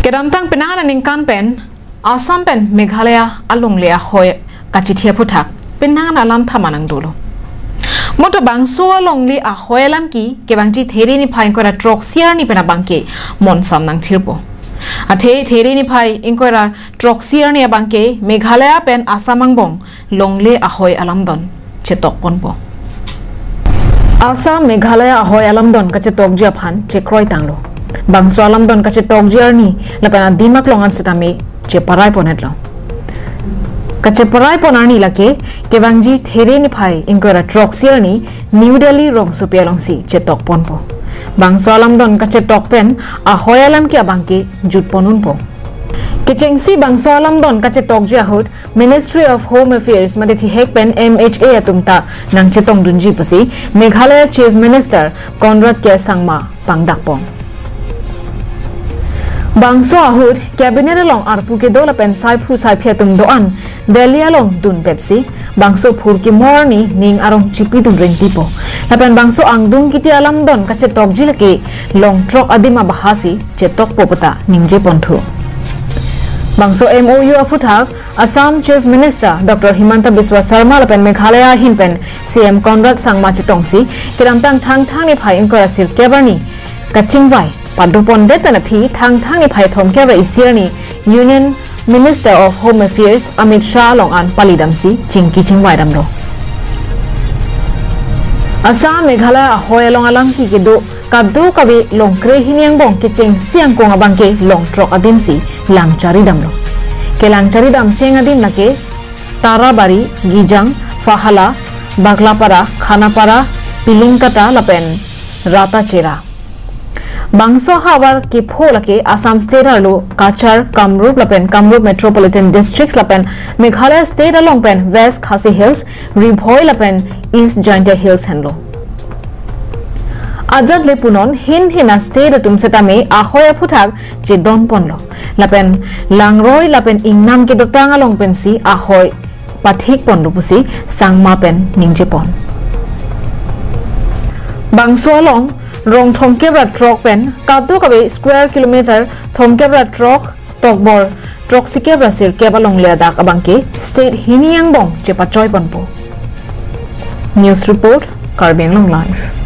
Kedam tang penang na ningkan pen Assam pen Meghalaya along lea hoy kachitia putak penang na alam thamanang dulu. Moto bangso along li a hoy alam ki ke bangji theri ni phai kora trok siar ni pena bangke mon sam nang thirpo. Athe theri ni phai inkora trok siar ni bangke Meghalaya pen Assamang bong long le a hoy alam don chetok ponpo. Assam Meghalaya a hoy alam don ka chetok jia phan che kroi tanglo. Bangso alam don kache tok journey lapana dimak longan setame che parai ponet lo kache parai ponani lake ke bangji there ni phai inkora troxier ni New Delhi rong supia long si che tok ponpo bangso alam don kache tok pen a hoyalam ki abangke jut ponun po ke chengsi bangso alam don kache tok ja hot Ministry of Home Affairs made thi hek pen MHA atumta nang che tong dunji pasi Meghalaya Chief Minister Conrad K Sangma pangdak pong Bangso ahud cabinet along arpu ke dola pen sai phu sai phetum doan Delhi along dun petsi bangso phur ki morni ning arong chipi dun ring tipo lapen bangso angdung kiti alam don kache tok jilake long trok adima bahasi chetok popota ningje ponthu bangso MOU aputhak Assam Chief Minister Dr. Himanta Biswa Sarma lapen Meghalaya hinpen CM Conrad Sangma chitongsi kiramtang thang ni phai inkora sir kebarni kachingwai Padupon deta na phi thang ni phai thom ke ba isiani Union Minister of Home Affairs Amit Shah long an palidamsi chingki chingwai damro Assam Meghalaya hoy long alang ki ke do kaddu kabe long kre hiniang bong ke cheng siang kong abang ke long trok adimsi langchari damro ke langchari dam cheng adim na ke Tarabari Gijang Fahala Baglapara Khanapara Pilingkata lapen Rata Chera Bangso habar ki pholake Assam state arlo Kachar Kamrup lapen Kamrup Metropolitan Districts lapen Meghalaya state along pen West Khasi Hills Ribhoi lapen East Jaintia Hills henlo Ajat le punon hina state atum setame ahoya phuthak je don ponlo lapen Langroi lapen ingnam ke dotang along pen si ahoy pathik ponlo pusi sangma pen ningje pon Bangso along Rong Thomkebra Trok pen Kadu kabe square kilometer Thomkebra Trok Tokbor Trok Sikebra sir kebalong leadak abangke state hiniang bong chepa choi ponpo News report Karbeng Long Live